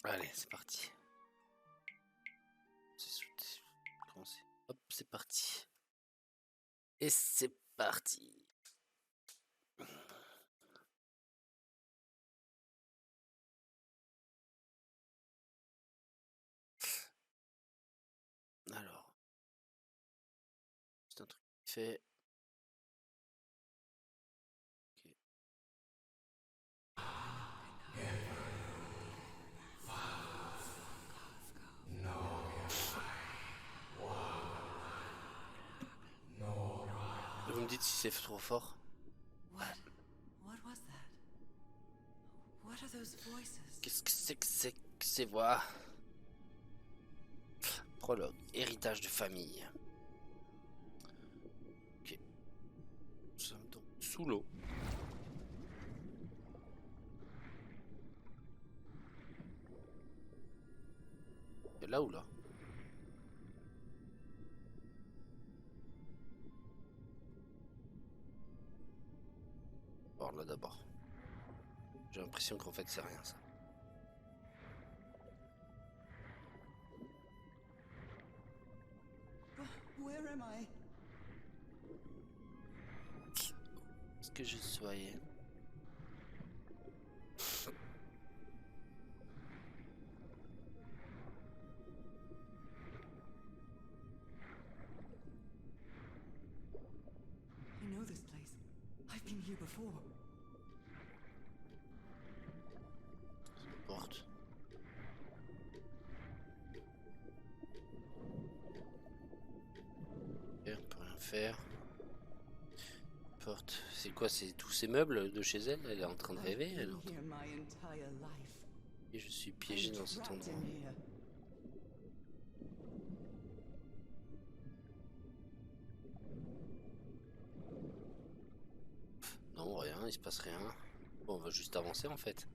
Allez, c'est parti. Commencer. Hop, c'est parti. Et c'est parti. Alors, c'est un truc qui fait. Ok. Vous me dites si c'est trop fort. What was that? What are those voices? Qu'est-ce que c'est que ces voix? Prologue, héritage de famille. Ok. Nous sommes donc sous l'eau. Là ou là? Bon, là d'abord. J'ai l'impression qu'en fait c'est rien ça. Where am I? Est-ce que je soyais? I know this place. I've been here before. Porte. Ok, on peut rien faire. Porte. C'est quoi? C'est tous ces meubles de chez elle? Elle est en train de I've rêver? Elle est been en train... here my entire life. Et je suis I'm piégé dans cet trapped endroit. in here. Non, rien, il se passe rien. Bon, on va juste avancer en fait.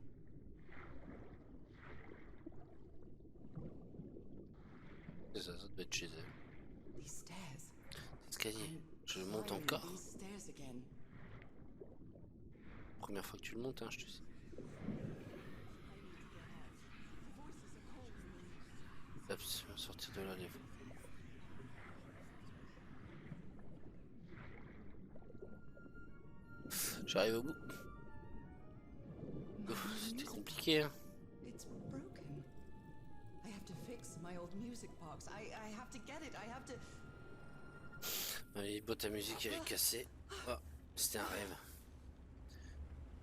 C'est ça, ça doit être chez elle. These stairs. Escalier. I'm Je le monte climbing encore. these stairs again. Première fois que tu le montes, hein, je te dis. Absolument sortir de là, les voix. J'arrive au bout. C'était compliqué, hein. It's broken. I have to fix my old music box. I have to get it. I have to. Ma vieille boîte à musique elle est cassée. Oh, c'était un rêve.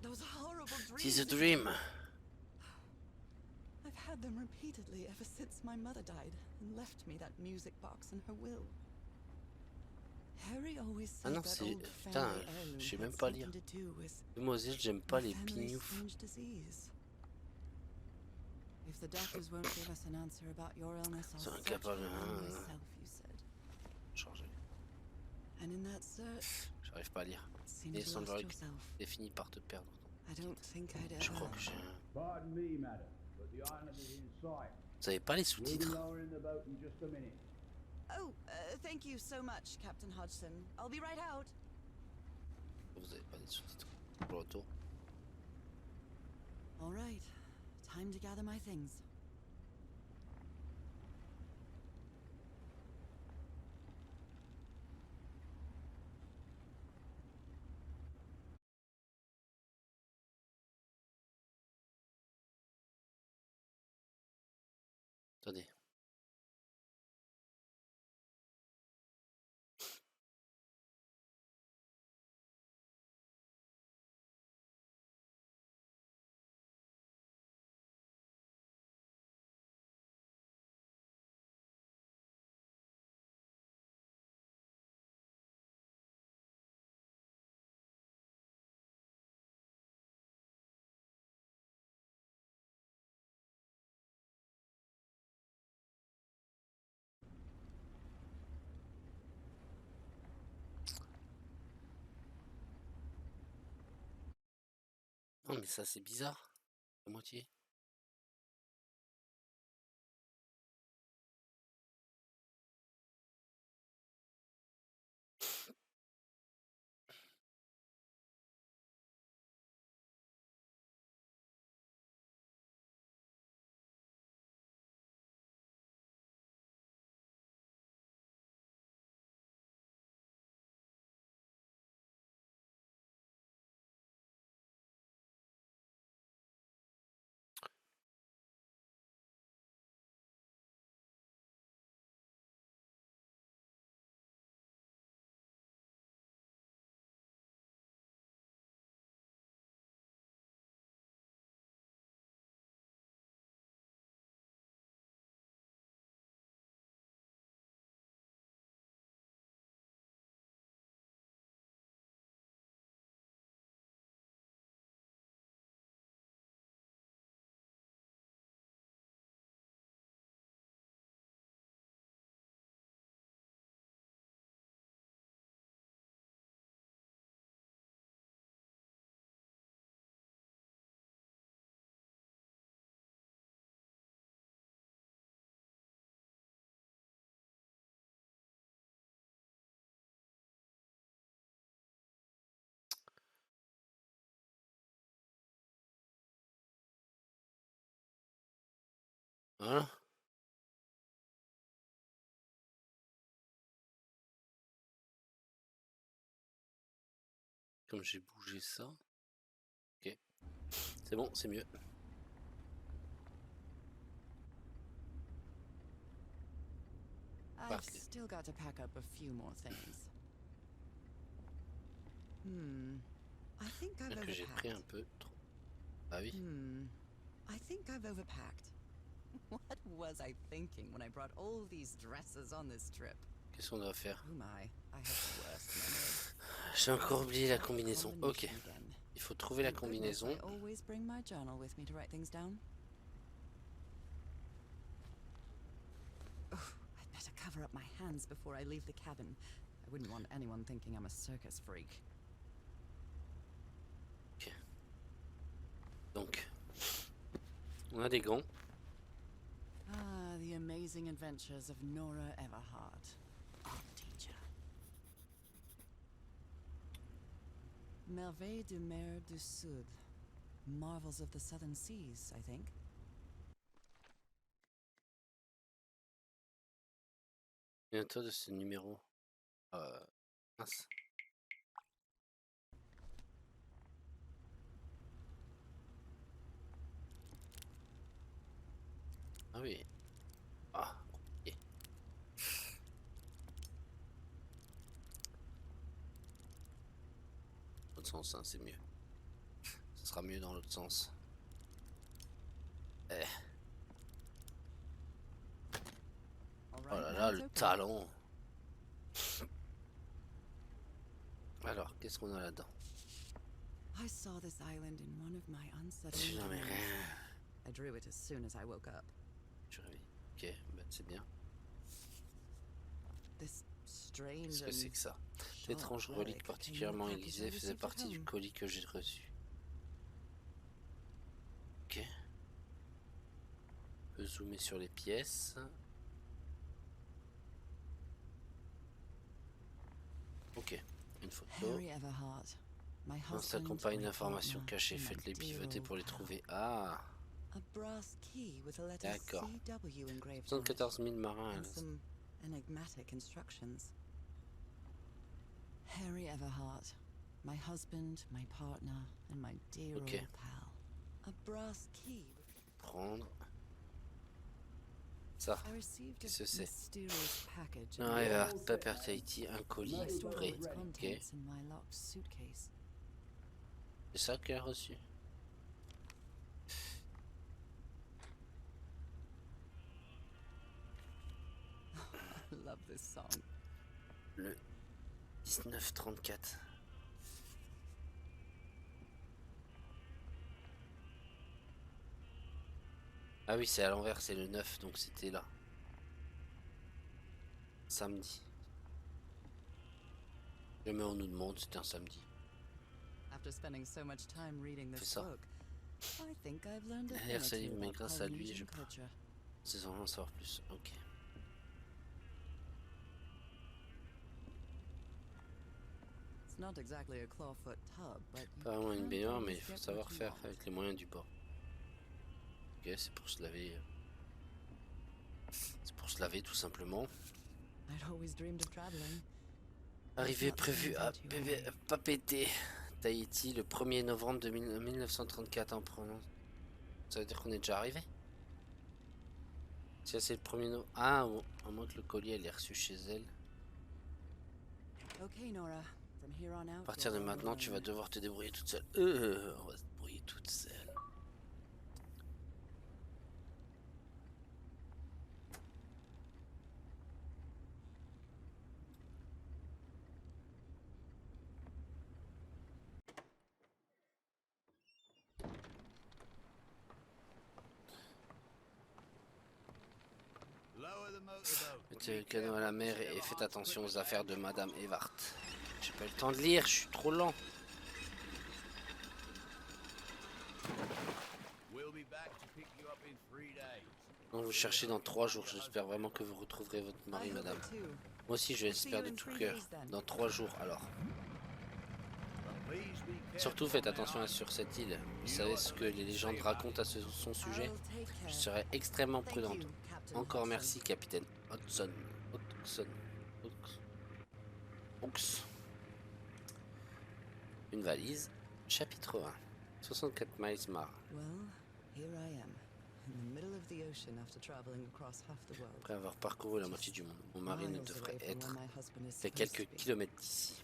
Those horrible dreams. It's a dream. I've had them repeatedly ever since my mother died and left me that music box in her will. Harry always Ah said non, that c'est... old Putain, family heirloom je sais had même pas lire. something to do with Moi aussi, j'aime pas my les family's pignoufs. strange disease. If the doctors won't give us an answer about your illness, I'll C'est search incapable. for one myself, you said. Changer. And in that search, J'arrive pas à lire. it seems Et you sans lost le yourself. c'est fini par te perdre. I don't think I'd Je ever. crois que j'ai... Pardon me, madam, but the island is in sight. Vous avez pas les We'll be sous-titres? lowering the boat in just a minute. Oh, thank you so much, Captain Hodgson. I'll be right out. Vous avez pas les sous-titres. Pour le retour. All right, time to gather my things. Attendez. Non mais ça c'est bizarre. La moitié. Voilà. Comme j'ai bougé ça. Ok. C'est bon, c'est mieux. I've Parfait. still got to pack up a few more things. I think I've Bien que j'ai pris un overpacked. peu trop. Ah oui. I think I've overpacked. What was I thinking when I brought all these dresses on this trip? Qu'est-ce qu'on doit faire? Oh my, I have the worst memory. J'ai encore oublié la combinaison. Ok. Combination again. Il faut trouver la Thank goodness combinaison. I always bring my journal with me to write things down. Oh, I'd better cover up my hands before I leave the cabin. I wouldn't want anyone thinking I'm a circus freak. Ok. Donc, on a des gants. Ah, the amazing adventures of Nora Everhart, art teacher. Merveilles de mer du Sud. Marvels of the Southern Seas, I think. Bientôt de ce numéro. Mince. Ah oui. Ah, compliqué. L'autre sens, hein, c'est mieux. Ce sera mieux dans l'autre sens. Eh. Oh là là, le talent. Alors, qu'est-ce qu'on a là-dedans? I saw this island in one of my Je unsettling n'en ai dreams. rien. I drew it as soon as I woke up. Je réveille. Ok, bah c'est bien. This strange Qu'est-ce que c'est and que ça? sharp L'étrange relique relic particulièrement came in the package I aiguisée faisait received at partie du home. colis que j'ai reçu. Ok. On peut zoomer sur les pièces. Ok, une photo. Harry Everhart, my Dans sa husband, compagne my d'informations partner, cachées, and my faites-les dear pivoter old pour les pal. trouver. Ah, A brass key with a letter d'accord. CW engraved on it, 74 000 marins. and some enigmatic instructions. Harry Everhart, my husband, my partner, and my dear Ok. old pal. A brass key. Prendre. Ça. I received Qu'est-ce que a c'est? mysterious package. Non, il va Paper Tahiti, un colis I tout stored prêt. all its Ok. contents in my locked suitcase. C'est ça qu'elle a reçu. I love this song. Le 1934. Ah oui, c'est à l'envers, c'est le 9, donc c'était là. Samedi. Jamais on nous demande, c'était un samedi. After spending so much time reading Fais this ça. book, I think I've learned a thing Derrière or ce two livre, mais about grâce à lui, Polynesian je peux culture. en savoir plus. Ok. It's not exactly a clawfoot tub, but you Pas vraiment une can't baignoire, mais always il faut get savoir what you faire want. avec les moyens du bord. Ok, c'est pour se laver. C'est pour se laver tout simplement. I'd always dreamed of traveling. Arrivée prévue à Papeete, Tahiti, le 1er novembre 1934 en prenant. Ça veut dire qu'on est déjà arrivé? Si c'est le 1er novembre. Ah, à moins que le colis elle est reçu chez elle. Okay, Nora. From here on out, À partir de you're on maintenant, your tu vas own. devoir te débrouiller toute seule. On va se débrouiller toute seule. Mettez le canot à la mer et faites attention aux affaires de Madame Evart. J'ai pas eu le temps de lire, je suis trop lent. Donc vous cherchez dans 3 jours, j'espère vraiment que vous retrouverez votre mari, I hope madame. it too. Moi aussi je l'espère de tout cœur. Dans 3 jours alors. Surtout faites attention sur cette île. Vous savez ce que les légendes racontent à son sujet? I'll take Je care. serai extrêmement Thank prudente. you, Captain Encore Hudson. merci, capitaine Hudson. Hudson. Hawks. Une valise. Chapitre 1. 64 miles mar. Well, here I am, in the middle of the ocean after traveling across half the world. Après avoir parcouru la moitié du monde, mon mari ne Miles devrait away from être where my husband is qu'à supposed quelques to be. kilomètres d'ici.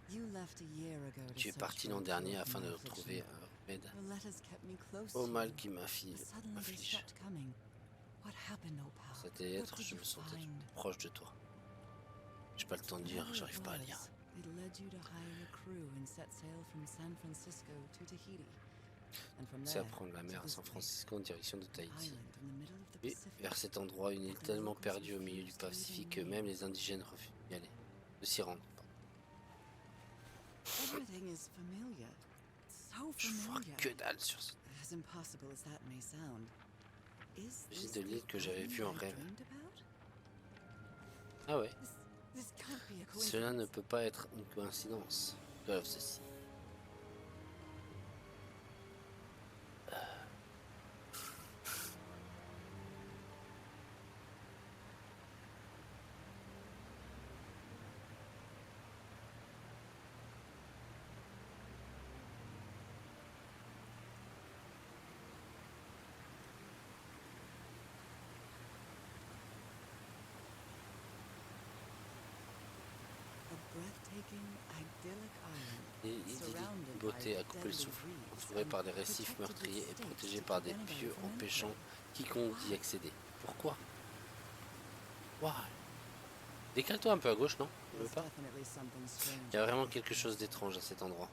You left a year ago to Tu es search parti for a l'an dernier cure for afin my de affliction. retrouver un remède Your letters kept me close au to mal you, qui but suddenly they m'afflige. stopped coming. What happened, Opal? Cette What lettre, did je you me sentais find? proche de toi. J'ai pas le temps de lire, Whatever it j'arrive pas à lire. was, it led you to hire a crew and set sail from San Francisco to Tahiti. And from C'est there, à prendre la mer to à this San place, Francisco en direction de an Tahiti. island in the middle of the Et Pacific. vers cet endroit, une île tellement perdue au milieu du Pacifique que même les indigènes refusent d'y aller, de s'y rendre. Everything is familiar. So Je vois familiar. que dalle sur ce As impossible as that may sound. Is visite this de l'île the que j'avais island vue en I rêve. dreamed about? Ah ouais, This can't be a cela ne coincidence. peut pas être une coïncidence. Voilà ceci. A breathtaking, idyllic island. Et idyllique beauté à couper le souffle, entourée par des récifs meurtriers et protégée par des pieux empêchant quiconque d'y accéder. Pourquoi? Why? Décale-toi un peu à gauche, non? Tu veux There's pas? definitely something strange. Il y a vraiment quelque chose d'étrange à cet endroit.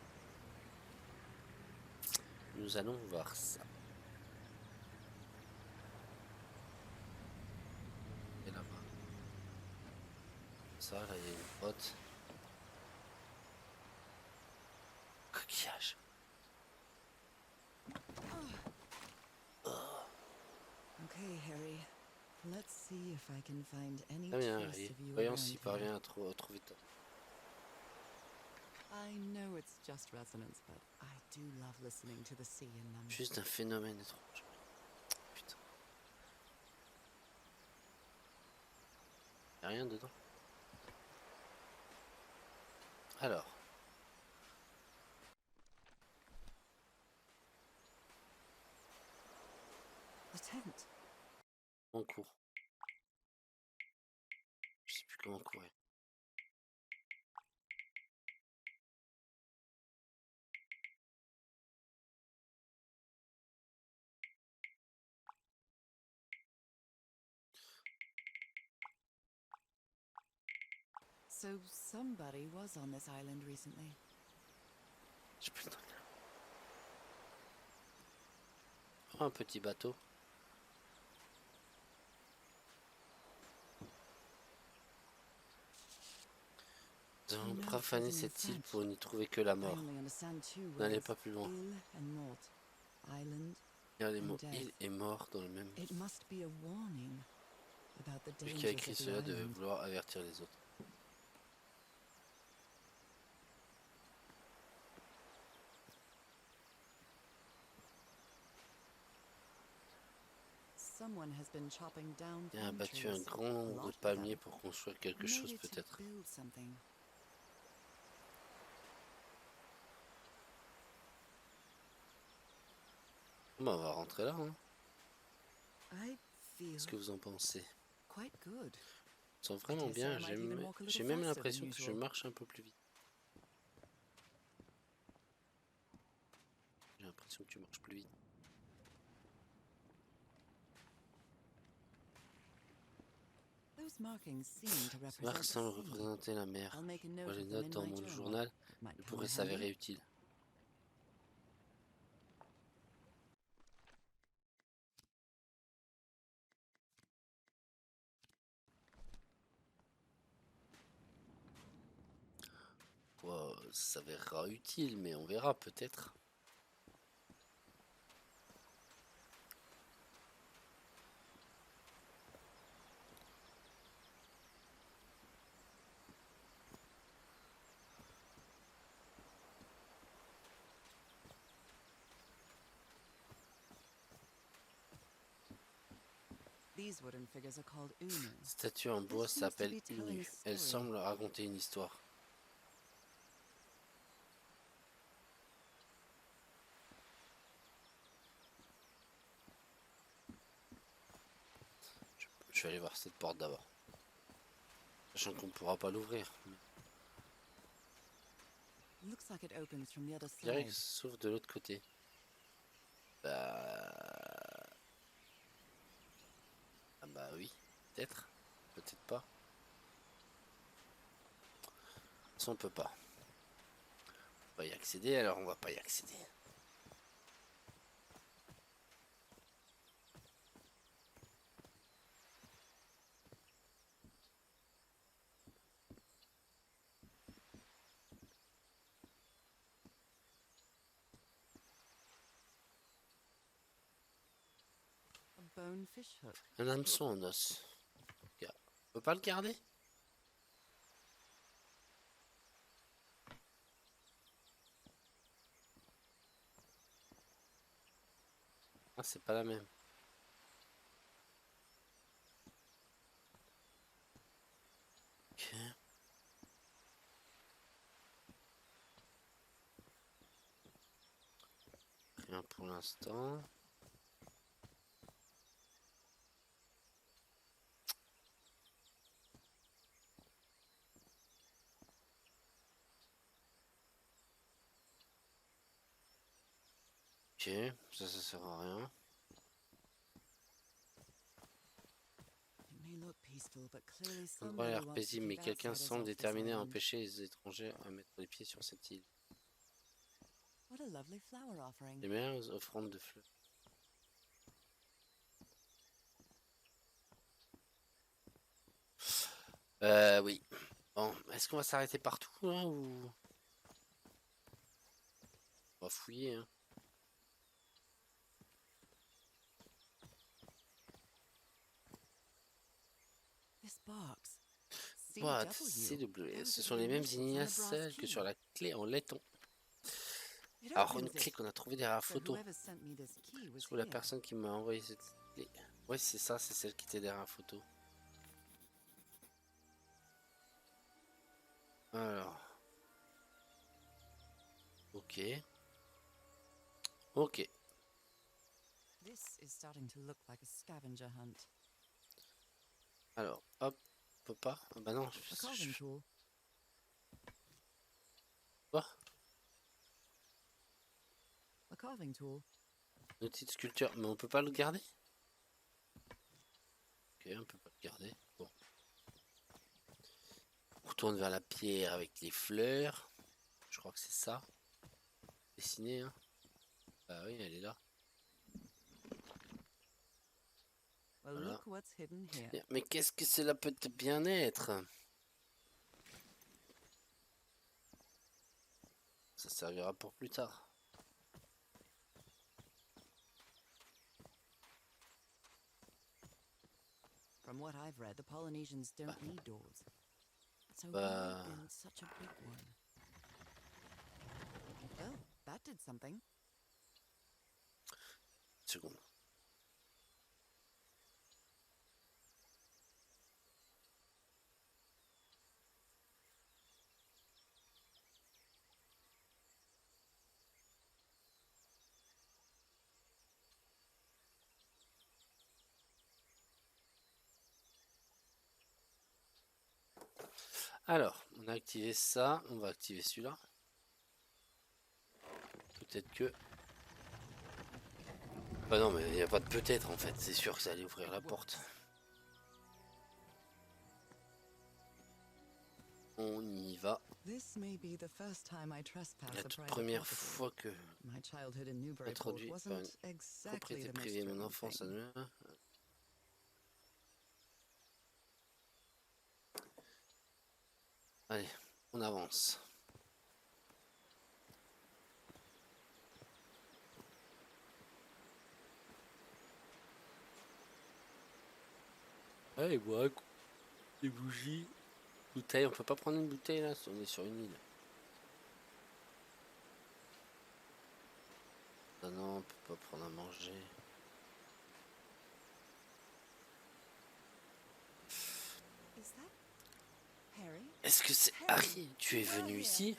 Nous allons voir ça. Et là-bas. Ça, là, il y a une grotte. Coquillage. Okay, Harry. Let's see if I can find any Très bien, trace Harry. of you Voyons around s'il here. parvient à trouver ta... I know it's just resonance, but I do love listening to the sea in them. Juste un phénomène étrange. Putain. Y'a rien dedans. Alors. The tent. On court. Je sais plus comment courir. So somebody was on this island recently. J'ai plus le temps de lire. Oh, un petit bateau. Nous allons profaner cette île pour n'y trouver que la I mort. only understand two N'allez words. pas plus loin. Ill and mort. Island. Il y a les mots death. île et mort dans le même. It must be a warning about the Celui qui a dangers écrit of the cela devait island. vouloir avertir les autres. Someone has been chopping down Il a palm abattu un trees. grand A nombre lot de of palmiers them. pour construire quelque chose Maybe to peut-être. build something. Bon, on va rentrer là, hein. I feel Qu'est-ce que vous en pensez? quite good. Je sens vraiment guess I bien, might even walk a little j'ai même faster than l'impression que je usual. marche un peu plus vite. J'ai l'impression que tu marches plus vite. Those markings seem to Ces represent marques the semblent sea. représenter la mer. I'll make a Moi, note les of them notes in dans my mon journal. journal Might elles come pourraient in s'avérer handy. utiles. Quoi, ça s'avérera utile, mais on verra peut-être. These wooden figures are called unu. Cette statue en bois This seems to s'appelle be telling Unu. a Elle story. semble raconter une histoire. Je vais aller voir cette porte d'abord. Sachant qu'on ne pourra pas l'ouvrir. Looks like it opens from the other Je dirais side. que ça s'ouvre de l'autre côté. Ah bah oui, peut-être. Peut-être pas. De toute façon, on peut pas. On va y accéder, alors on va pas y accéder. A bonefish hook. Un hameçon en os. On peut pas le garder? Ah, c'est pas la même. Ok. Rien pour l'instant. Ok, ça sert à rien. It may look peaceful, but clearly L'endroit a somebody l'air wants to paisible, mais keep quelqu'un outsiders semble off this déterminé à island. empêcher les étrangers à mettre les pieds sur cette île. What a lovely flower offering. Les meilleures offrandes de fleurs. Oui. Bon, est-ce qu'on va s'arrêter partout là ou on va fouiller hein. This box. What? CW. CW. Ce sont les mêmes initiales que sur la clé en laiton. It Alors une opens clé it. qu'on a trouvée derrière la So photo. whoever sent me this key was Sous la here. personne qui m'a envoyé cette clé. Ouais, c'est ça, c'est celle qui était derrière la photo. Alors. Ok. Ok. This is starting to look like a scavenger hunt. Alors, hop, on peut pas. Ah bah non, A carving tool. Quoi? A carving tool. Un outil de sculpture, mais on peut pas le garder? Ok, on peut pas le garder. Bon. On retourne vers la pierre avec les fleurs. Je crois que c'est ça. Dessiné, hein. Bah oui, elle est là. Well, Voilà. look what's hidden here. Mais qu'est-ce que cela peut bien être? Ça servira pour plus tard. From what I've read, the Polynesians don't need doors. So Bah. why build such a big one? Well, that did something. Seconde. Alors, on a activé ça, on va activer celui-là. Peut-être que... Bah non, mais il n'y a pas de peut-être en fait, c'est sûr que ça allait ouvrir la porte. On y va. This may be the first time I trespass La a toute private première property. fois que My childhood in Newburyport introduit par une wasn't exactly propriété the most privée, mon thrilling enfance à thing. nous. Allez, on avance. Allez, bois, des bougies, bouteilles. On peut pas prendre une bouteille là, on est sur une île. Ah non, on peut pas prendre à manger. Est-ce que c'est Harry? Tu es venu ici?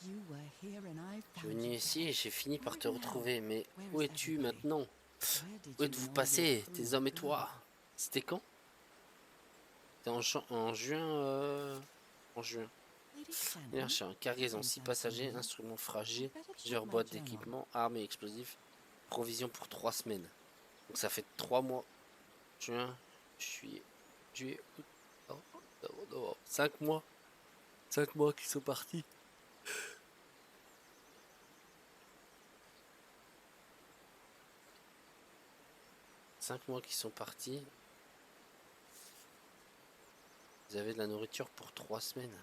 You were here and I Je suis found venu you. ici et j'ai fini par te Where the hell? retrouver. Mais Where où is es-tu everybody? maintenant? Where did Où you êtes-vous and all passés, your crew tes hommes et go? toi? C'était quand? C'était en juin. En juin. Lady D'ailleurs, Shannon? j'ai un That cargaison, name 6 sounds passagers, familiar. instruments I'd fragiles, better check plusieurs my boîtes journal. d'équipements, armes et explosifs, provisions pour 3 semaines. Donc ça fait 3 mois. Juin, juillet, juillet, août, novembre, novembre. 5 mois. 5 mois qui sont partis. 5 mois qui sont partis. Vous avez de la nourriture pour 3 semaines.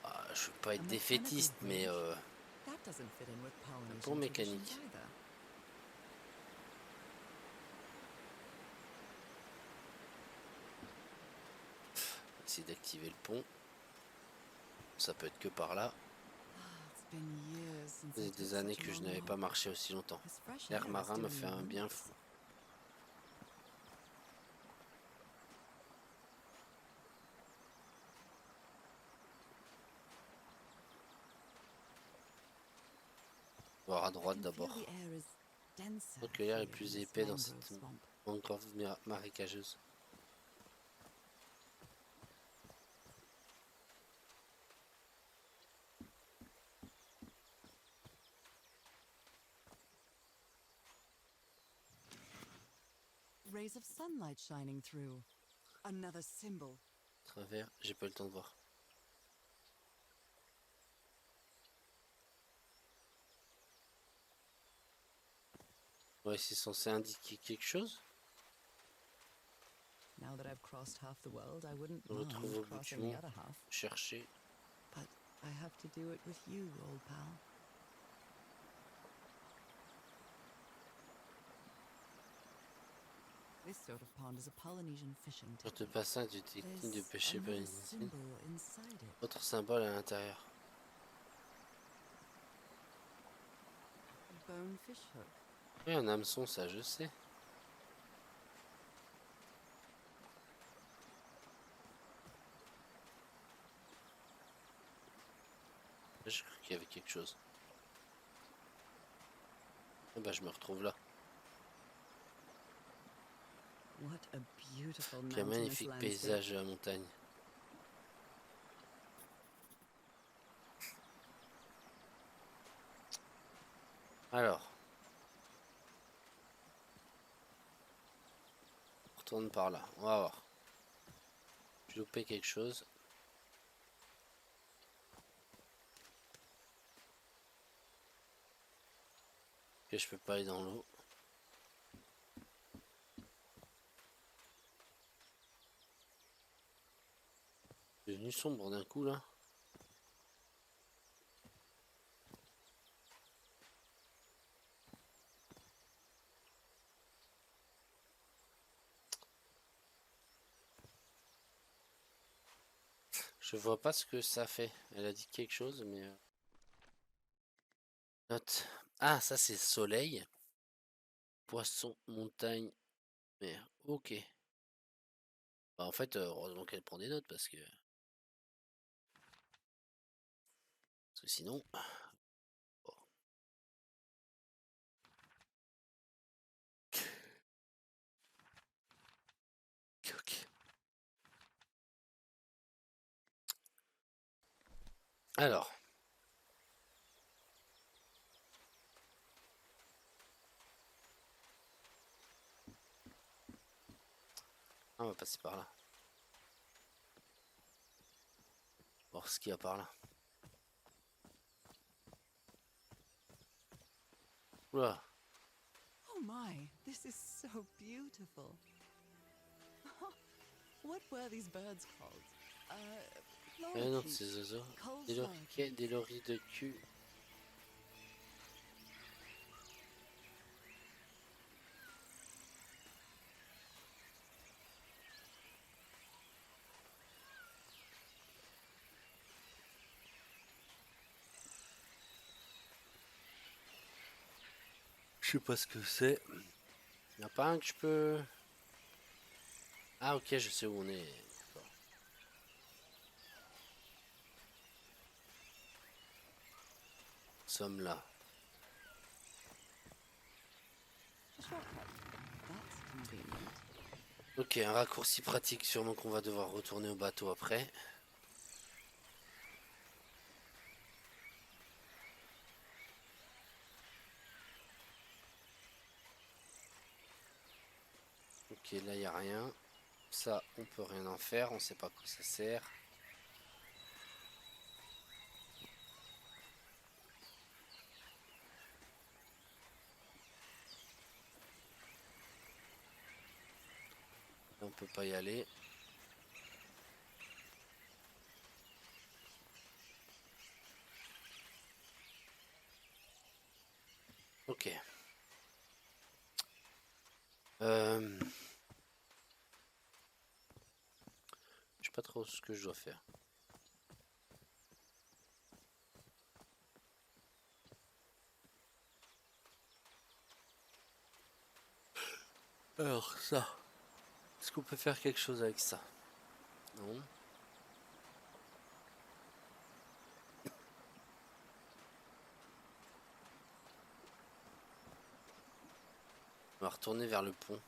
Ah, je veux pas être A défaitiste, mais mechanical bridge? That doesn't fit in with pont Polynesian mécanique. traditions either. Essayer d'activer le pont. Ça peut être que par là. It's been years since Ça I faisait took des années such a que je long n'avais pas walk. marché aussi longtemps. This fresh L'air air is marin me doing fait me un bien wonders. fou. Voir à I droite can feel d'abord. the air is denser Donc l'air est here in plus this épais dans mangrove cette swamp. mangrove marécageuse. Rays of sunlight shining through. Another symbol. Travers, j'ai pas eu le temps de voir. Ouais, c'est censé indiquer quelque chose. Now that I've crossed half the world, I wouldn't On le mind trouve au bout du crossing the monde. other half. Chercher. But I have to do it with you, old pal. This sort of pond is a Polynesian fishing Pour te technique. passer du technique de There's pêcher another polynésienne. symbol inside it. Autre symbole à l'intérieur. A bonefish hook. Oui, un hameçon, ça je sais. Je crois qu'il y avait quelque chose. Ah bah je me retrouve là. What a beautiful Quel mountainous magnifique landscape. paysage de la montagne. Alors. On retourne par là. On va voir. J'ai loupé quelque chose. Que je peux pas aller dans l'eau. C'est devenu sombre d'un coup là. Je vois pas ce que ça fait. Elle a dit quelque chose, mais... Note. Ah, ça c'est soleil. Poisson, montagne, mer. Ok. Bah, en fait, heureusement qu'elle prend des notes parce que sinon... Bon. Ok. Alors. On va passer par là. Voir ce qu'il y a par là. Oula. Oh my, this is so beautiful. What were these birds called? Non, Lorikeets. ces oiseaux. Cold Des loriquets, des loris de cul. Je sais pas ce que c'est. Y en a pas un que je peux... Ah ok, je sais où on est. D'accord. Nous sommes là. A shortcut. That's convenient. Ok, un raccourci pratique, sûrement qu'on va devoir retourner au bateau après. Ok, là il n'y a rien. Ça, on peut rien en faire, on sait pas à quoi ça sert. Là, on peut pas y aller. Ok. Je sais pas trop ce que je dois faire. Alors ça, est-ce qu'on peut faire quelque chose avec ça? Non. On va retourner vers le pont.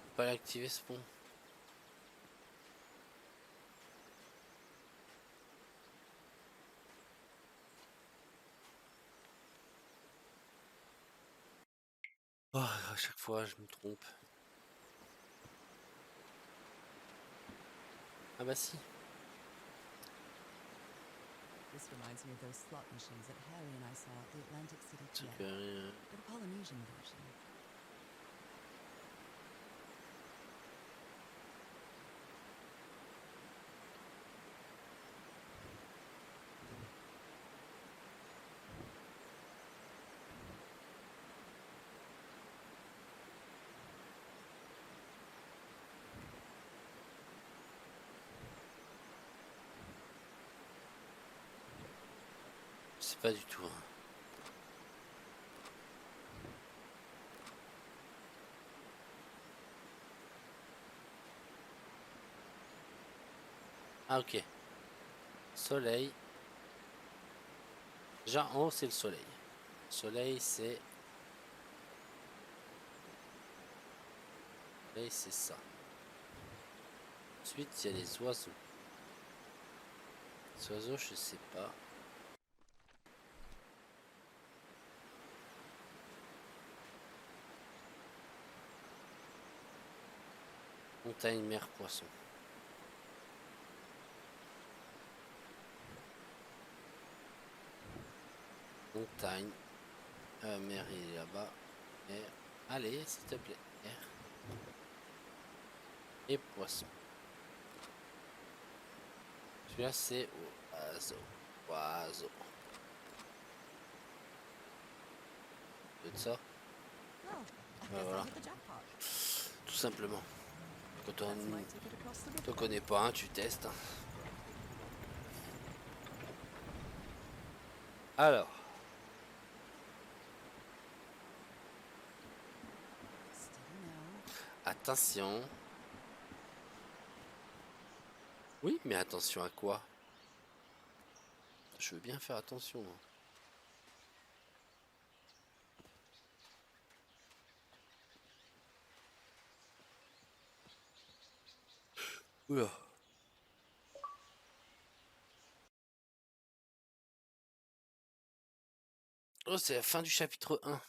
On peut pas l'activer ce pont. Oh, à chaque fois je me trompe. Ah bah si. This reminds me of those slot machines that Harry and I saw at the Atlantic City C'est Pier, que, but a Polynesian version. je sais pas du tout, hein. Ah ok. Soleil. Déjà en haut c'est le soleil. Soleil c'est... Soleil c'est ça. Ensuite il y a les oiseaux. Les oiseaux je sais pas. Montagne, mer, poisson. Montagne. Mer il est là-bas. Mer. Allez s'il te plaît. Mer. Et poisson. Celui-là c'est oiseau. Oiseau. De ça. Well, I Ouais, guess voilà. I hit the jackpot. Tout simplement. Quand That's on my ticket across the te river. connais pas, hein, tu testes. Alors, Steady now. attention. Oui, mais attention à quoi? Je veux bien faire attention, hein. Oula. Oh, c'est la fin du chapitre 1.